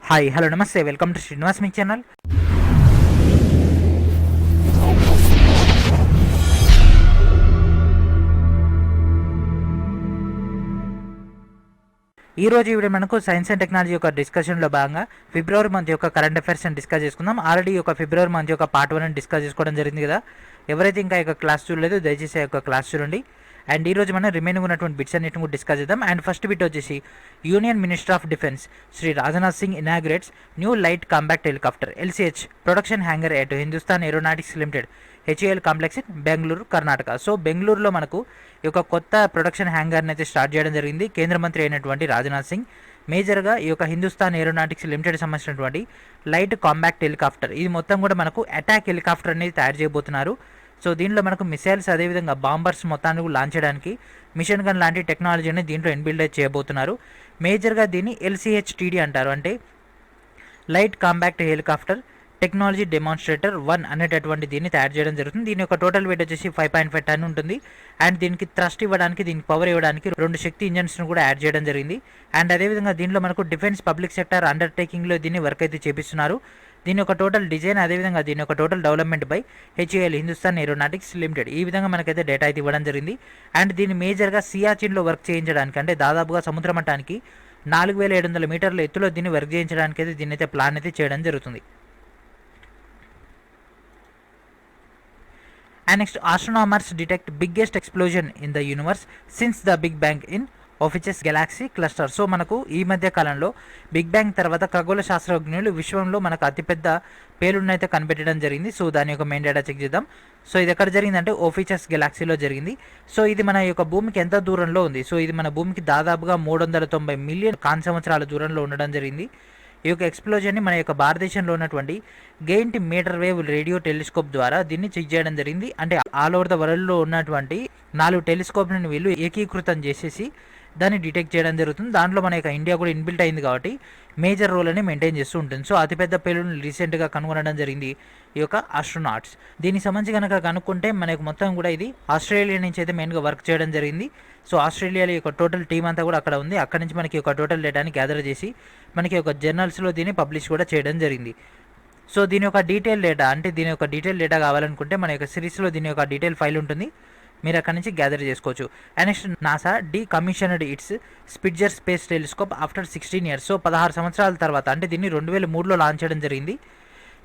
Hi hello నమస్తే welcome to Srinivas me channel. ఈ రోజు వీడియో మనకు సైన్స్ అండ్ టెక్నాలజీ యొక్క డిస్కషన్లో భాగంగా ఫిబ్రవరి మంత్ యొక్క కరెంట్ అఫైర్స్ అని డిస్కస్ చేసుకుందాం. ఆల్రెడీ ఒక ఫిబ్రవరి మంత్ యొక్క పార్ట్ 1 అని డిస్కస్ చేసుకోవడం జరిగింది కదా. ఎవరైతే ఇంకా యొక్క క్లాస్ చూడలేదు దయచేసి ఆ యొక్క క్లాస్ చూడండి. అండ్ ఈరోజు మనం రిమైనింగ్ ఉన్నటువంటి బిట్స్ అన్నిటిని కూడా డిస్కస్ చేద్దాం. అండ్ ఫస్ట్ బిట్ వచ్చేసి union minister of defence Shri Rajnath Singh inaugurates new light compact helicopter LCH production hangar at Hindustan aeronautics limited HAL complex in Bengaluru Karnataka. So బెంగళూరులో మనకు ఈ యొక్క కొత్త ప్రొడక్షన్ హ్యాంగర్ని అయితే స్టార్ట్ చేయడం జరిగింది. కేంద్ర మంత్రి అయినటువంటి రాజ్నాథ్ సింగ్ మేజర్గా ఈ యొక్క హిందుస్థాన్ ఏరోనాటిక్స్ లిమిటెడ్ సంబంధించినటువంటి లైట్ కాంపాక్ట్ హెలికాప్టర్ ఇది మొత్తం కూడా మనకు అటాక్ హెలికాప్టర్ అనేది తయారు చేయబోతున్నారు. సో దీంట్లో మనకు మిసైల్స్ అదేవిధంగా బాంబర్స్ మొత్తాన్ని లాంచ్ చేయడానికి మిషన్ గన్ లాంటి టెక్నాలజీని దీంట్లో ఇన్బిల్డ్ చేయబోతున్నారు. మేజర్గా దీన్ని LCHTD అంటారు, అంటే light compact helicopter technology demonstrator 1 అనేటటువంటి దీన్ని తయారు చేయడం జరుగుతుంది. దీని యొక్క టోటల్ వెయిట్ వచ్చేసి 5.5 టన్ ఉంటుంది. అండ్ దీనికి థ్రస్ట్ ఇవ్వడానికి దీనికి పవర్ ఇవ్వడానికి 2 శక్తి ఇంజన్స్ను కూడా యాడ్ చేయడం జరిగింది. అండ్ అదేవిధంగా దీంట్లో మనకు డిఫెన్స్ పబ్లిక్ సెక్టర్ అండర్టేకింగ్లో దీన్ని వర్క్ అయితే చేపిస్తున్నారు. దీని యొక్క టోటల్ డిజైన్ అదేవిధంగా దీని యొక్క total development by HAL Hindustan aeronautics limited ఈ విధంగా మనకైతే డేటా అయితే ఇవ్వడం జరిగింది. అండ్ దీన్ని మేజర్గా సియాచిన్లో వర్క్ చేయించడానికి, అంటే దాదాపుగా సముద్ర మట్టానికి 4700 మీటర్ల ఎత్తులో దీన్ని వర్క్ చేయించడానికి అయితే దీన్ని అయితే ప్లాన్ అయితే చేయడం జరుగుతుంది. And next, astronomers detect biggest explosion in the universe since the Big Bang in Ophiuchus galaxy cluster. So మనకు ఈ మధ్య కాలంలో బిగ్ బ్యాంగ్ తర్వాత ఖగోళ శాస్త్రజ్ఞులు విశ్వంలో మనకు అతిపెద్ద పేలుడును అయితే కనిపెట్టడం జరిగింది. సో దాని యొక్క మెయిన్ డేటా చెక్ చేద్దాం. సో ఇది ఎక్కడ జరిగిందంటే ఓఫిచస్ గెలాక్సీలో జరిగింది. సో ఇది మన యొక్క భూమికి ఎంత దూరంలో ఉంది? సో ఇది మన భూమికి దాదాపుగా 390 మిలియన్ కాంతి సంవత్సరాల దూరంలో ఉండడం జరిగింది. ఈ యొక్క ఎక్స్ప్లోజన్ని మన యొక్క భారతదేశంలో ఉన్నటువంటి giant metre wave radio telescope ద్వారా దీన్ని చెక్ చేయడం జరిగింది. అంటే ఆల్ ఓవర్ ద వరల్డ్లో ఉన్నటువంటి 4 టెలిస్కోప్లను వీళ్ళు ఏకీకృతం చేసేసి దాన్ని డిటెక్ట్ చేయడం జరుగుతుంది. దాంట్లో మన యొక్క ఇండియా కూడా ఇన్బిల్ట్ అయింది కాబట్టి మేజర్ రోల్ అని మెయింటైన్ చేస్తూ ఉంటుంది. సో అతిపెద్ద పేలుడును రీసెంట్గా కనుగొనడం జరిగింది ఈ యొక్క ఆస్ట్రోనాట్స్. దీనికి సంబంధించి కనుక కనుక్కుంటే మనకు మొత్తం కూడా ఇది ఆస్ట్రేలియా నుంచి అయితే మెయిన్గా వర్క్ చేయడం జరిగింది. సో ఆస్ట్రేలియాలో యొక్క టోటల్ టీం అంతా కూడా అక్కడ ఉంది. అక్కడ నుంచి మనకి ఒక టోటల్ డేటాని గ్యాదర్ చేసి మనకి ఒక జర్నల్స్లో దీన్ని పబ్లిష్ కూడా చేయడం జరిగింది. సో దీని యొక్క డీటెయిల్ డేటా, అంటే దీని యొక్క డీటెయిల్ డేటా కావాలనుకుంటే మన యొక్క సిరీస్లో దీని యొక్క డీటెయిల్ ఫైల్ ఉంటుంది, మీరు అక్కడ నుంచి గ్యాదర్ చేసుకోవచ్చు. And next, NASA commissioned its Spitzer space telescope after 16 years. So 16 సంవత్సరాల తర్వాత, అంటే దీన్ని 2003లో లాంచ్ చేయడం జరిగింది.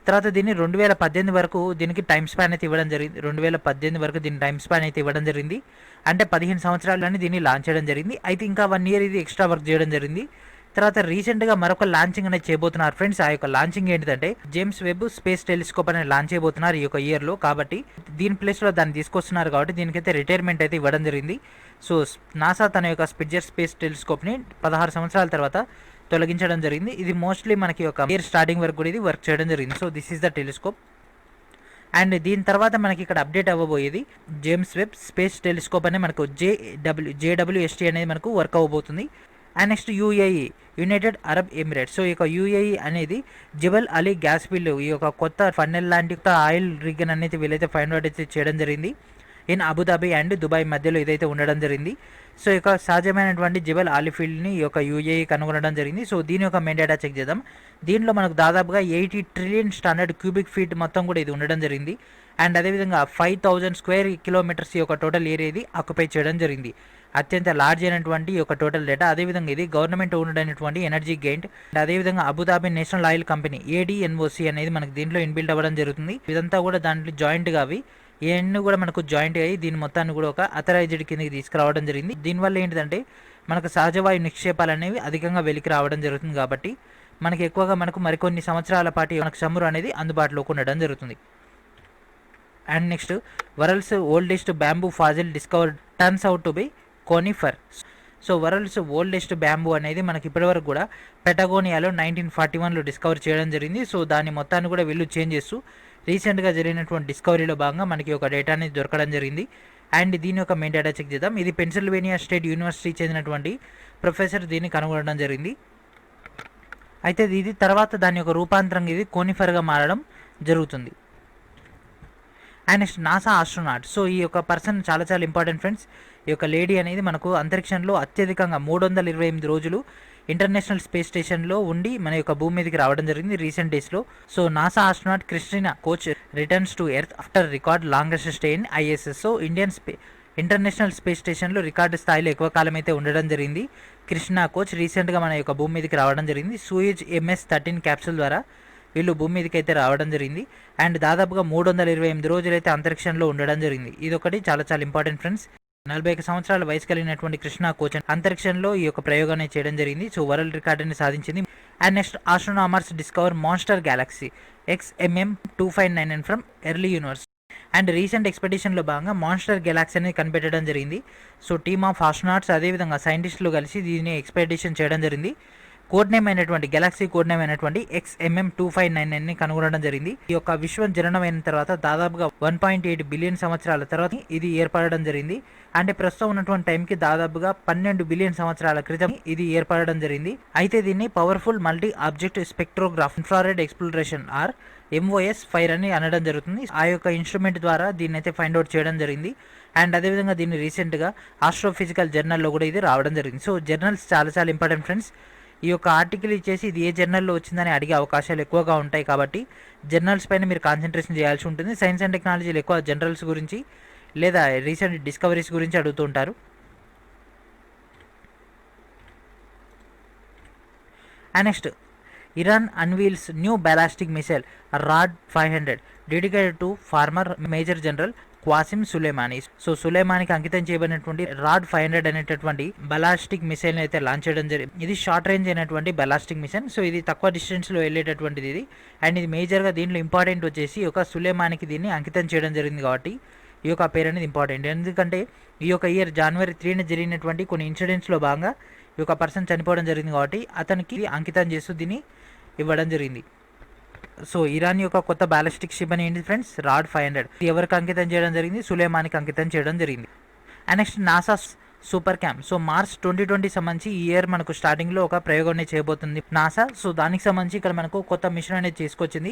తర్వాత దీన్ని 2018 వరకు దీనికి టైం స్పాన్ అయితే ఇవ్వడం జరిగింది. 2018 వరకు దీని టైం స్పాన్ అయితే ఇవ్వడం జరిగింది. అంటే 15 సంవత్సరాలని దీన్ని లాంచ్ చేయడం జరిగింది. అయితే ఇంకా 1 ఇయర్ ఇది ఎక్స్ట్రా వర్క్ చేయడం జరిగింది. తర్వాత రీసెంట్గా మరొక లాంచింగ్ అనేది చేయబోతున్నారు ఫ్రెండ్స్. ఆ యొక్క లాంచింగ్ ఏంటంటే జేమ్స్ వెబ్ స్పేస్ టెలిస్కోప్ అనేది లాంచ్ చేయబోతున్నారు ఈ యొక్క ఇయర్లో. కాబట్టి దీని ప్లేస్లో దాన్ని తీసుకొస్తున్నారు కాబట్టి దీనికైతే రిటైర్మెంట్ అయితే ఇవ్వడం జరిగింది. సో నాసా తన యొక్క స్పిట్జర్ స్పేస్ టెలిస్కోప్ని 16 సంవత్సరాల తర్వాత తొలగించడం జరిగింది. ఇది మోస్ట్లీ మనకి ఒక ఇయర్ స్టార్టింగ్ వరకు కూడా ఇది వర్క్ చేయడం జరిగింది. So this is the telescope. And దీని తర్వాత మనకి ఇక్కడ అప్డేట్ అవ్వబోయేది జేమ్స్ వెబ్ స్పేస్ టెలిస్కోప్ అనేది మనకు JWST అనేది మనకు వర్క్ అవ్వబోతుంది. And next UAE United Arab Emirates. So ఈ యొక్క UAE అనేది జబల్ అలీ గ్యాస్ ఫీల్డ్ ఈ యొక్క కొత్త ఫన్నెల్ లాంటి ఆయిల్ రిగ్ అనేది వీళ్ళైతే ఫైండ్ అవుట్ అయితే చేయడం జరిగింది. ఇన్ అబుదాబి అండ్ దుబాయ్ మధ్యలో ఇదైతే ఉండడం జరిగింది. సో ఈ యొక్క సహజమైనటువంటి జబల్ అలీ ఫీల్డ్ని ఈ యొక్క UAE కనుగొనడం జరిగింది. సో దీని యొక్క మెయిన్ డేటా చెక్ చేద్దాం. దీంట్లో మనకు దాదాపుగా 80 ట్రిలియన్ స్టాండర్డ్ క్యూబిక్ ఫీట్ మొత్తం కూడా ఇది ఉండడం జరిగింది. అండ్ అదేవిధంగా 5000 స్క్వేర్ కిలోమీటర్స్ ఈ యొక్క టోటల్ ఏరియా ఇది ఆక్యుపై చేయడం జరిగింది. అత్యంత లార్జ్ అయినటువంటి ఈ యొక్క టోటల్ డేటా. అదేవిధంగా ఇది గవర్నమెంట్ ఓన్డ్ అయినటువంటి ఎనర్జీ గెయింట్. అదేవిధంగా Abu Dhabi national oil company ADNOC అనేది మనకి దీంట్లో ఇన్బిల్డ్ అవ్వడం జరుగుతుంది. ఇదంతా కూడా దాంట్లో జాయింట్గా అవి ఇవన్నీ కూడా మనకు జాయింట్ అయ్యి దీని మొత్తాన్ని కూడా ఒక అథరైజ్డ్ కిందకి తీసుకురావడం జరిగింది. దీనివల్ల ఏంటంటే మనకు సహజవాయు నిక్షేపాలు అనేవి అధికంగా వెలికి రావడం జరుగుతుంది. కాబట్టి మనకి ఎక్కువగా మనకు మరికొన్ని సంవత్సరాల పాటు మనకు చమురు అనేది అందుబాటులోకి ఉండడం జరుగుతుంది. And next, world's oldest bamboo fossil discovered turns out to be conifer. So world's oldest bamboo అనేది మనకి ఇప్పటివరకు కూడా పెటగోనియాలో 1941లో డిస్కవర్ చేయడం జరిగింది. సో దాని మొత్తాన్ని కూడా వీళ్ళు చేంజ్ చేస్తూ రీసెంట్గా జరిగినటువంటి డిస్కవరీలో భాగంగా మనకి ఒక డేటా అనేది దొరకడం జరిగింది. అండ్ దీని యొక్క మెయిన్ డేటా చెక్ చేద్దాం. ఇది పెన్సిల్వేనియా స్టేట్ యూనివర్సిటీ చెందినటువంటి ప్రొఫెసర్ దీన్ని కనుగొనడం జరిగింది. అయితే ఇది తర్వాత దాని యొక్క రూపాంతరంగా ఇది కోనిఫర్గా మారడం జరుగుతుంది. And next, NASA astronaut. So ఈ యొక్క పర్సన్ చాలా చాలా ఇంపార్టెంట్ ఫ్రెండ్స్. ఈ యొక్క లేడీ అనేది మనకు అంతరిక్షంలో అత్యధికంగా 328 రోజులు ఇంటర్నేషనల్ స్పేస్ స్టేషన్లో ఉండి మన యొక్క భూమి మీదకి రావడం జరిగింది రీసెంట్ డేస్లో. So NASA astronaut Christina coach returns to earth after record longest stay in ISS. So international space స్టేషన్లో రికార్డు స్థాయిలో ఎక్కువ కాలం అయితే ఉండడం జరిగింది. కృష్ణ కోచ్ రీసెంట్గా మన యొక్క భూమి మీదకి రావడం జరిగింది. సూయిజ్ MS-13 క్యాప్సూల్ ద్వారా వీళ్ళు భూమి మీదకి అయితే రావడం జరిగింది. అండ్ దాదాపుగా 328 రోజులైతే అంతరిక్షంలో ఉండడం జరిగింది. ఇది ఒకటి చాలా చాలా ఇంపార్టెంట్ ఫ్రెండ్స్. 41 సంవత్సరాల వయసు కలిగినటువంటి కృష్ణ కోచ్ అంతరిక్షంలో ఈ యొక్క ప్రయోగాన్ని చేయడం జరిగింది. సో వరల్డ్ రికార్డుని సాధించింది. And next astronomers discover monster galaxy XMM-259 from early universe. And recent ఎక్స్పెడిషన్లో భాగంగా మాన్స్టర్ గెలాక్సీ అనేది కనిపెట్టడం జరిగింది. సో టీమ్ ఆఫ్ ఆస్ట్రోనాట్స్ అదేవిధంగా సైంటిస్టులు కలిసి దీన్ని ఎక్స్పెడిషన్ చేయడం జరిగింది. కోడ్ నేమ్ అయినటువంటి గెలాక్సీ కోడ్ నేమ్ అయినటువంటి XMM-259ని కనుగొనడం జరిగింది. ఈ యొక్క విశ్వం జననమైన తర్వాత దాదాపుగా 1.8 బిలియన్ సంవత్సరాల తర్వాత ఇది ఏర్పడడం జరిగింది. అంటే ప్రస్తుతం ఉన్నటువంటి టైంకి దాదాపుగా 12 బిలియన్ సంవత్సరాల క్రితం ఇది ఏర్పడడం జరిగింది. అయితే దీన్ని powerful multi object spectrograph infrared exploration MOS fire అని అనడం జరుగుతుంది. ఆ యొక్క ఇన్స్ట్రుమెంట్ ద్వారా దీన్ని అయితే ఫైండ్ అవుట్ చేయడం జరిగింది. అండ్ అదేవిధంగా దీన్ని రీసెంట్గా ఆస్ట్రోఫిజికల్ జర్నల్లో కూడా ఇది రావడం జరిగింది. సో జర్నల్స్ చాలా చాలా ఇంపార్టెంట్ ఫ్రెండ్స్. ఈ యొక్క ఆర్టికల్ ఇచ్చేసి ఇది ఏ జర్నల్లో వచ్చిందని అడిగే అవకాశాలు ఎక్కువగా ఉంటాయి. కాబట్టి జర్నల్స్ పైన మీరు కాన్సన్ట్రేషన్ చేయాల్సి ఉంటుంది. సైన్స్ అండ్ టెక్నాలజీలు ఎక్కువ జనరల్స్ గురించి లేదా రీసెంట్ డిస్కవరీస్ గురించి అడుగుతుంటారు. And next Iran unveils new ballistic missile Raad 500 dedicated to former major general Qassem Soleimani. So సులేమానికి అంకితం చేయబడినటువంటి రాడ్ 500 అనేటటువంటి బలాస్టిక్ మిసైల్ని అయితే లాంచ్ చేయడం జరిగింది. ఇది షార్ట్ రేంజ్ అయినటువంటి బలాస్టిక్ మిసైల్. సో ఇది తక్కువ డిస్టెన్స్లో వెళ్ళేటటువంటిది ఇది. అండ్ ఇది మేజర్గా దీంట్లో ఇంపార్టెంట్ వచ్చేసి ఒక సులేమానికి దీన్ని అంకితం చేయడం జరిగింది కాబట్టి ఈ యొక్క పేరు అనేది ఇంపార్టెంట్. ఎందుకంటే ఈ యొక్క ఇయర్ January 3న జరిగినటువంటి కొన్ని ఇన్సిడెంట్స్లో భాగంగా ఈ యొక్క పర్సన్ చనిపోవడం జరిగింది కాబట్టి అతనికి అంకితం చేస్తూ దీన్ని ఇవ్వడం జరిగింది. సో ఇరాన్ యొక్క కొత్త బ్యాలిస్టిక్ షిప్ అని ఏంటి ఫ్రెండ్స్ రాడ్ 500. ఎవరికి అంకితం చేయడం జరిగింది? సులేమానికి అంకితం చేయడం జరిగింది. And next NASA super camp. So March 2020 సంబంధించి ఈ ఇయర్ మనకు స్టార్టింగ్లో ఒక ప్రయోగం అనేది చేయబోతుంది నాసా. సో దానికి సంబంధించి ఇక్కడ మనకు కొత్త మిషన్ అనేది తీసుకొచ్చింది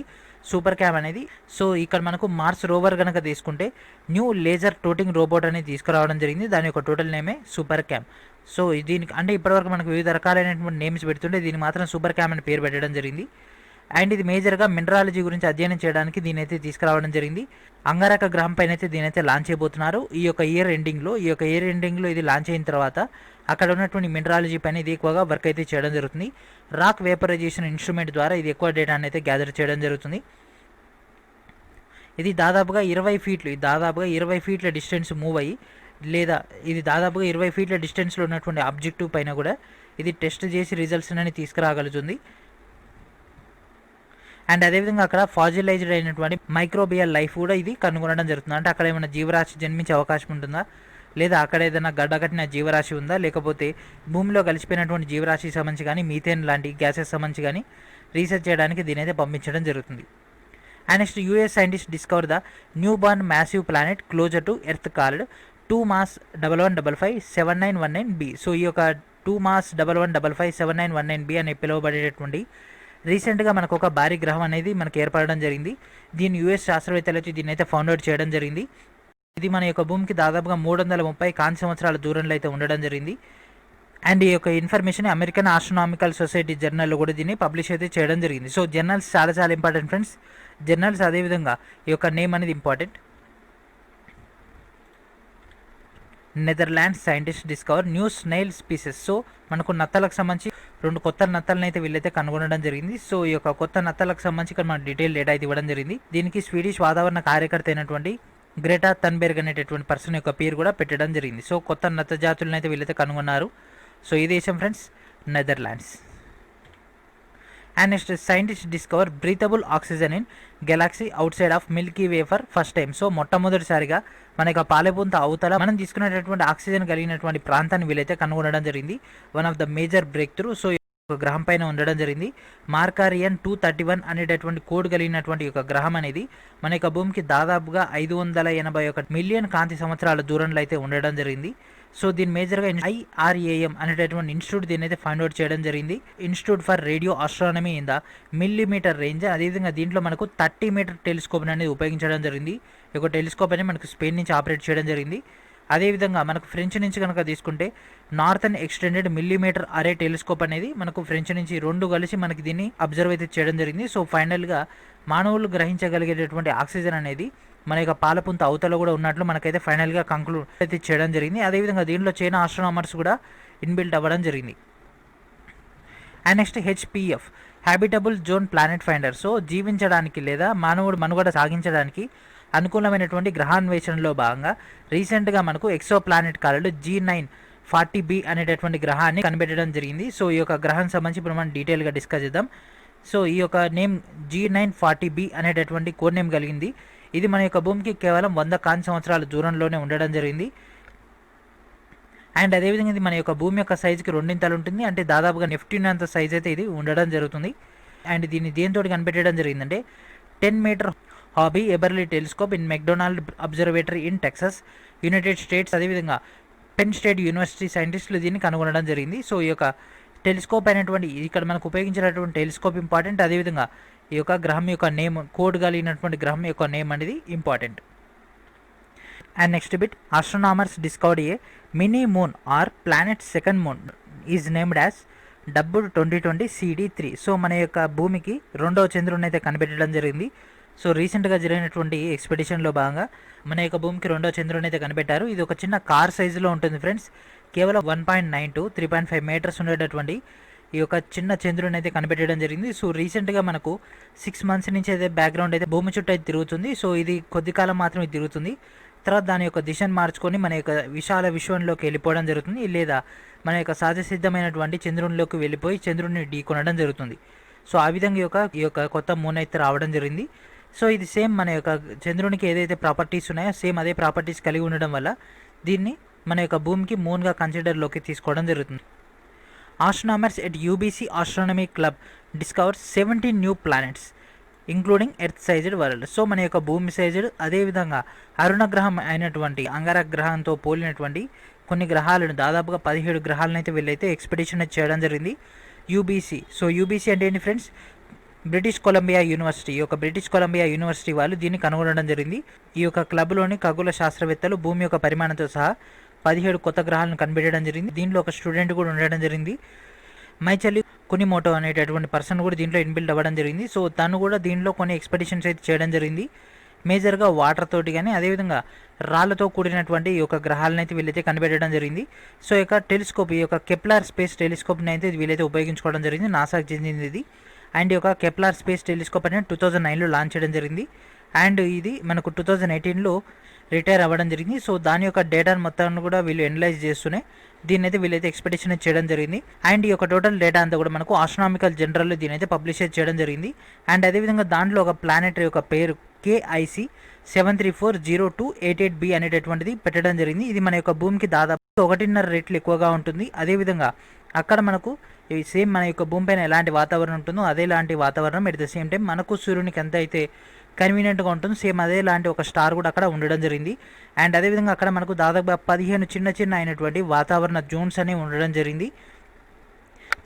సూపర్ క్యాంప్ అనేది. సో ఇక్కడ మనకు మార్స్ రోవర్ కనుక తీసుకుంటే న్యూ లేజర్ టోటింగ్ రోబోట్ అనేది తీసుకురావడం జరిగింది. దాని యొక్క టోటల్ నేమే సూపర్ క్యాంప్. సో దీనికి అంటే ఇప్పటివరకు మనకు వివిధ రకాలైనటువంటి నేమ్స్ పెడుతుంటే దీనికి మాత్రం సూపర్ క్యాంప్ అని పేరు పెట్టడం జరిగింది. అండ్ ఇది మేజర్గా మినరాలజీ గురించి అధ్యయనం చేయడానికి దీని అయితే తీసుకురావడం జరిగింది. అంగారక గ్రహం పైన అయితే దీని అయితే లాంచ్ చేయబోతున్నారు ఈ యొక్క ఇయర్ ఎండింగ్లో. ఇది లాంచ్ అయిన తర్వాత అక్కడ ఉన్నటువంటి మినరాలజీ పైన ఇది ఎక్కువగా వర్క్ అయితే చేయడం జరుగుతుంది. రాక్ వేపరైజేషన్ ఇన్స్ట్రుమెంట్ ద్వారా ఇది ఎక్కువ డేటాని అయితే గ్యాదర్ చేయడం జరుగుతుంది. ఇది దాదాపుగా 20 ఫీట్ల డిస్టెన్స్ మూవ్ అయ్యి లేదా ఇది దాదాపుగా 20 ఫీట్ల డిస్టెన్స్లో ఉన్నటువంటి ఆబ్జెక్టివ్ పైన కూడా ఇది టెస్ట్ చేసి రిజల్ట్స్ అని తీసుకురాగలుగుతుంది. అండ్ అదేవిధంగా అక్కడ ఫాజిలైజ్డ్ అయినటువంటి మైక్రోబియల్ లైఫ్ కూడా ఇది కనుగొనడం జరుగుతుంది. అంటే అక్కడ ఏమైనా జీవరాశి జన్మించే అవకాశం ఉంటుందా, లేదా అక్కడ ఏదైనా గడ్డకట్టిన జీవరాశి ఉందా, లేకపోతే భూమిలో కలిసిపోయినటువంటి జీవరాశికి సంబంధించి కానీ మీథేన్ లాంటి గ్యాసెస్ సంబంధించి కానీ రీసెర్చ్ చేయడానికి దీని అయితే పంపించడం జరుగుతుంది. And next US scientist discover the new born massive planet closer to earth called 2 Mars 1155 7919b. So ఈ యొక్క 2 Mars 1155 7919b అని పిలువబడేటటువంటి రీసెంట్గా మనకు ఒక భారీ గ్రహం అనేది మనకు ఏర్పడడం జరిగింది. దీన్ని US శాస్త్రవేత్తలు వచ్చి దీన్ని అయితే ఫౌండ్ అవుట్ చేయడం జరిగింది. ఇది మన యొక్క భూమికి దాదాపుగా 330 కాంతి సంవత్సరాల దూరంలో అయితే ఉండడం జరిగింది. అండ్ ఈ యొక్క ఇన్ఫర్మేషన్ అమెరికన్ ఆస్ట్రోనామికల్ సొసైటీ జర్నల్లో కూడా దీన్ని పబ్లిష్ అయితే చేయడం జరిగింది. సో జర్నల్స్ చాలా చాలా ఇంపార్టెంట్ ఫ్రెండ్స్. జర్నల్స్ అదేవిధంగా ఈ యొక్క నేమ్ అనేది important. Netherlands scientist discover new snail species. So మనకు నత్తలకు సంబంధించి 2 కొత్త నత్తలను అయితే వీళ్ళైతే కనుగొనడం జరిగింది. సో ఈ యొక్క కొత్త నత్తలకు సంబంధించి ఇక్కడ మన డీటెయిల్ డేటా అయితే ఇవ్వడం జరిగింది. దీనికి స్వీడిష్ వాతావరణ కార్యకర్త అయినటువంటి గ్రేటా థన్బెర్గ్ అనేటటువంటి పర్సన్ యొక్క పేరు కూడా పెట్టడం జరిగింది. సో కొత్త నత్త జాతులను అయితే వీళ్ళైతే కనుగొన్నారు. సో ఈ దేశం friends Netherlands. And next scientist discover breathable oxygen in Galaxy out side of Milky way for first time. So మొట్టమొదటిసారిగా మనకి పాలెపొంత అవతల మనం తీసుకునేటటువంటి ఆక్సిజన్ కలిగినటువంటి ప్రాంతాన్ని వీళ్ళైతే కనుగొనడం జరిగింది. One of the major break through. So ఒక గ్రహం పైన ఉండడం జరిగింది. మార్కారియన్ 231 అనేటటువంటి కోడ్ కలిగినటువంటి ఒక గ్రహం అనేది మన యొక్క భూమికి దాదాపుగా 581 మిలియన్ కాంతి సంవత్సరాల దూరంలో అయితే ఉండడం జరిగింది. సో దీని మేజర్గా IRAM అనేటటువంటి ఇన్స్టిట్యూట్ దీన్ని అయితే ఫైండ్ అవుట్ చేయడం జరిగింది. Institute for radio astronomy in the millimetre range. అదేవిధంగా దీంట్లో మనకు 30 మీటర్ టెలిస్కోప్ అనేది ఉపయోగించడం జరిగింది. ఈ యొక్క టెలిస్కోప్ అనేది మనకు స్పెయిన్ నుంచి ఆపరేట్ చేయడం జరిగింది. అదేవిధంగా మనకు ఫ్రెంచ్ నుంచి కనుక తీసుకుంటే నార్థన్ ఎక్స్టెండెడ్ మిల్లీమీటర్ అరే టెలిస్కోప్ అనేది మనకు ఫ్రెంచ్ నుంచి 2 కలిసి మనకి దీన్ని అబ్జర్వ్ అయితే చేయడం జరిగింది. సో ఫైనల్గా మానవులు గ్రహించగలిగేటటువంటి ఆక్సిజన్ అనేది మన యొక్క పాలపుంత అవతల కూడా ఉన్నట్లు మనకైతే ఫైనల్గా కంక్లూడ్ అయితే చేయడం జరిగింది. అదేవిధంగా దీనిలో చైనా ఆస్ట్రోనామర్స్ కూడా ఇన్బిల్ట్ అవ్వడం జరిగింది. And next HPF habitable zone planet finder. So జీవించడానికి లేదా మానవుడు మనుగడ సాగించడానికి అనుకూలమైనటువంటి గ్రహాన్వేషణలో భాగంగా రీసెంట్గా మనకు ఎక్సో ప్లానెట్ కాలంలో G940b అనేటటువంటి గ్రహాన్ని కనిపెట్టడం జరిగింది. సో ఈ యొక్క గ్రహానికి సంబంధించి ఇప్పుడు మనం డీటెయిల్గా డిస్కస్ చేద్దాం. సో ఈ యొక్క నేమ్ G940b అనేటటువంటి కోడ్ నేమ్ కలిగింది. ఇది మన యొక్క భూమికి కేవలం 100 కాంతి సంవత్సరాల దూరంలోనే ఉండడం జరిగింది. అండ్ అదేవిధంగా ఇది మన యొక్క భూమి యొక్క సైజుకి 2 ఉంటుంది. అంటే దాదాపుగా నెప్ట్యూన్ అంత సైజ్ అయితే ఇది ఉండడం జరుగుతుంది. అండ్ దీన్ని దేనితో కనిపెట్టడం జరిగిందంటే 10 metre Hobby Eberly telescope in McDonald Observatory in Texas, United States. అదేవిధంగా పెన్ స్టేట్ యూనివర్సిటీ సైంటిస్టులు దీన్ని కనుగొనడం జరిగింది. సో ఈ యొక్క టెలిస్కోప్ అయినటువంటి ఇక్కడ మనకు ఉపయోగించినటువంటి టెలిస్కోప్ ఇంపార్టెంట్. అదేవిధంగా ఈ యొక్క గ్రహం యొక్క నేమ్ కోడ్ కలిగినటువంటి గ్రహం యొక్క నేమ్ అనేది important. And next bit, astronomers discovered a mini moon or planet second moon is named as W2020 CD3. So మన యొక్క భూమికి 2వ చంద్రుడిని అయితే కనిపెట్టడం జరిగింది. సో రీసెంట్గా జరిగినటువంటి ఎక్స్పెడిషన్లో భాగంగా మన యొక్క భూమికి 2వ చంద్రుడిని అయితే కనిపెట్టారు. ఇది ఒక చిన్న కార్ సైజులో ఉంటుంది ఫ్రెండ్స్. కేవలం 1.9 to 3.5 మీటర్స్ ఉండేటటువంటి ఈ యొక్క చిన్న చంద్రుడిని అయితే కనిపెట్టడం జరిగింది. సో రీసెంట్గా మనకు 6 months నుంచి అయితే బ్యాక్గ్రౌండ్ అయితే భూమి చుట్టూ అయితే తిరుగుతుంది. సో ఇది కొద్ది కాలం మాత్రమే తిరుగుతుంది. తర్వాత దాని యొక్క దిశను మార్చుకొని మన యొక్క విశాల విశ్వంలోకి వెళ్ళిపోవడం జరుగుతుంది, లేదా మన యొక్క సహజసిద్ధమైనటువంటి చంద్రునిలోకి వెళ్ళిపోయి చంద్రుడిని ఢీకొనడం జరుగుతుంది. సో ఆ విధంగా ఈ యొక్క కొత్త మూన్ అయితే రావడం జరిగింది. సో ఇది సేమ్ మన యొక్క చంద్రునికి ఏదైతే ప్రాపర్టీస్ ఉన్నాయో సేమ్ అదే ప్రాపర్టీస్ కలిగి ఉండడం వల్ల దీన్ని మన యొక్క భూమికి మూన్గా కన్సిడర్లోకి తీసుకోవడం జరుగుతుంది. Astronomers at UBC astronomy club discovers 17 new planets including earth sized world. So మన యొక్క భూమి సైజ్డ్ అదేవిధంగా అరుణ గ్రహం అయినటువంటి అంగారక గ్రహంతో పోలినటువంటి కొన్ని గ్రహాలను దాదాపుగా 17 గ్రహాలను అయితే వీళ్ళైతే ఎక్స్పెడిషన్ చేయడం జరిగింది. UBC. సో UBC అంటే ఏంటి ఫ్రెండ్స్? British Columbia university. ఈ యొక్క బ్రిటిష్ కొలంబియా యూనివర్సిటీ వాళ్ళు దీన్ని కనుగొనడం జరిగింది. ఈ యొక్క క్లబ్లోని ఖగోళ శాస్త్రవేత్తలు భూమి యొక్క పరిమాణంతో సహా 17 కొత్త గ్రహాలను కనిపెట్టడం జరిగింది. దీనిలో ఒక స్టూడెంట్ కూడా ఉండడం జరిగింది. మైచెల్లి కునిమోటో అనేటటువంటి పర్సన్ కూడా దీంట్లో ఇన్బిల్డ్ అవ్వడం జరిగింది. సో తను కూడా దీనిలో కొన్ని ఎక్స్పెడిషన్స్ అయితే చేయడం జరిగింది. మేజర్గా వాటర్ తోటి కానీ అదేవిధంగా రాళ్లతో కూడినటువంటి ఈ యొక్క గ్రహాలను అయితే వీళ్ళైతే కనిపెట్టడం జరిగింది. సో ఈ యొక్క టెలిస్కోప్, ఈ యొక్క కెప్లర్ స్పేస్ టెలిస్కోప్ని అయితే వీళ్ళైతే ఉపయోగించుకోవడం జరిగింది. నాసాకు చెందింది ఇది. అండ్ ఈ యొక్క కెప్లర్ స్పేస్ టెలిస్కోప్ అనేది 2009లో లాంచ్ చేయడం జరిగింది. అండ్ ఇది మనకు 2018లో రిటైర్ అవ్వడం జరిగింది. సో దాని యొక్క డేటాను మొత్తాన్ని కూడా వీళ్ళు ఎనలైజ్ చేస్తూనే దీన్ని అయితే వీళ్ళైతే ఎక్స్పెడిషన్ చేయడం జరిగింది. అండ్ ఈ యొక్క టోటల్ డేటా అంతా కూడా మనకు ఆస్ట్రానామికల్ జనరల్లో దీని అయితే పబ్లిష్ చేయడం జరిగింది. అండ్ అదేవిధంగా దాంట్లో ఒక ప్లానెట్ యొక్క పేరు KIC 7340288b అనేటటువంటిది పెట్టడం జరిగింది. ఇది మన యొక్క భూమికి దాదాపు 1.5 రెట్లు ఎక్కువగా ఉంటుంది. అదేవిధంగా అక్కడ మనకు సేమ్ మన యొక్క భూమి పైన ఎలాంటి వాతావరణం ఉంటుందో అదేలాంటి వాతావరణం ఎట్ ద సేమ్ టైం మనకు సూర్యునికి ఎంత అయితే కన్వీనియంట్గా ఉంటుంది సేమ్ అదే లాంటి ఒక స్టార్ కూడా అక్కడ ఉండడం జరిగింది. అండ్ అదేవిధంగా అక్కడ మనకు దాదాపుగా 15 చిన్న అయినటువంటి వాతావరణ జోన్స్ అనేవి ఉండడం జరిగింది.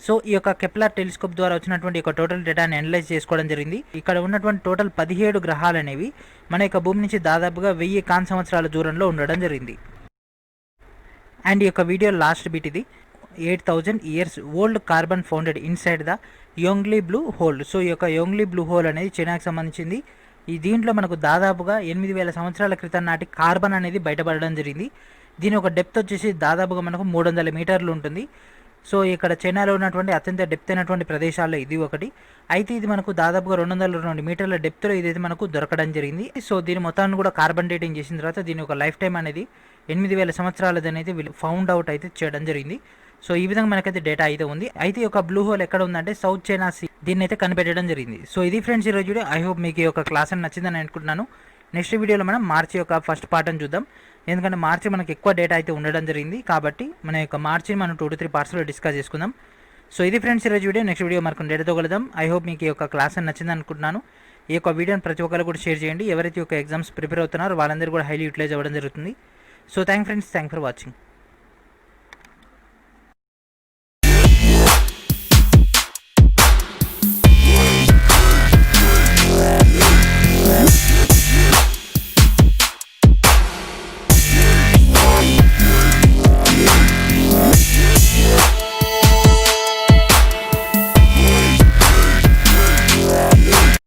సో ఈ యొక్క కెప్లర్ టెలిస్కోప్ ద్వారా వచ్చినటువంటి ఒక టోటల్ డేటాని అనలైజ్ చేసుకోవడం జరిగింది. ఇక్కడ ఉన్నటువంటి టోటల్ 17 గ్రహాలు అనేవి మన యొక్క భూమి నుంచి దాదాపుగా 1000 కాంతి సంవత్సరాల దూరంలో ఉండడం జరిగింది. అండ్ ఈ యొక్క వీడియో లాస్ట్ బిట్ ఇది. 8000 years old carbon founded inside the Yongle Blue Hole. So ఈ యొక్క యోంగ్లీ బ్లూ హోల్ అనేది చైనాకి సంబంధించింది. ఈ దీంట్లో మనకు దాదాపుగా 8000 సంవత్సరాల క్రితం నాటి కార్బన్ అనేది బయటపడడం జరిగింది. దీని ఒక డెప్త్ వచ్చేసి దాదాపుగా మనకు 300 మీటర్లు ఉంటుంది. సో ఇక్కడ చైనాలో ఉన్నటువంటి అత్యంత డెప్త్ అయినటువంటి ప్రదేశాల్లో ఇది ఒకటి. అయితే ఇది మనకు దాదాపుగా 202 మీటర్ల డెప్త్లో ఇదైతే మనకు దొరకడం జరిగింది. సో దీని మొత్తాన్ని కూడా కార్బన్ డేటింగ్ చేసిన తర్వాత దీని ఒక లైఫ్ టైం అనేది 8000 సంవత్సరాలది అనేది వీళ్ళు ఫౌండ్ అవుట్ అయితే చేయడం జరిగింది. సో ఈ విధంగా మనకైతే డేటా అయితే ఉంది. అయితే ఈ యొక్క బ్లూ హోల్ ఎక్కడ ఉందంటే సౌత్ చైనా సీ, దీన్ని అయితే కనిపెట్టడం జరిగింది. సో ఇది ఫ్రెండ్స్ ఈరోజు వీడియో. ఐ హోప్ మీకు ఈ యొక్క క్లాస్ అని నచ్చిందని అనుకుంటున్నాను. నెక్స్ట్ వీడియోలో మనం మార్చి యొక్క ఫస్ట్ పార్ట్ అని చూద్దాం. ఎందుకంటే మార్చి మనకి ఎక్కువ డేటా అయితే ఉండడం జరిగింది కాబట్టి మన యొక్క మార్చిని మనం 2 to 3 పార్ట్స్లో డిస్కస్ చేసుకుందాం. సో ఇది ఫ్రెండ్స్ ఈరోజు వీడియో. నెక్స్ట్ వీడియో మనకు డేటాతో కలుద్దాం. ఐ హోప్ మీకు ఈ యొక్క క్లాస్ అని నచ్చింది అనుకుంటున్నాను. ఈ యొక్క వీడియోని ప్రతి ఒక్కరు కూడా షేర్ చేయండి. ఎవరైతే ఈ యొక్క ఎగ్జామ్స్ ప్రిపేర్ అవుతున్నారో వాళ్ళందరూ కూడా హైలీ యూటిలైజ్ అవ్వడం జరుగుతుంది. So thank friends, thank for watching.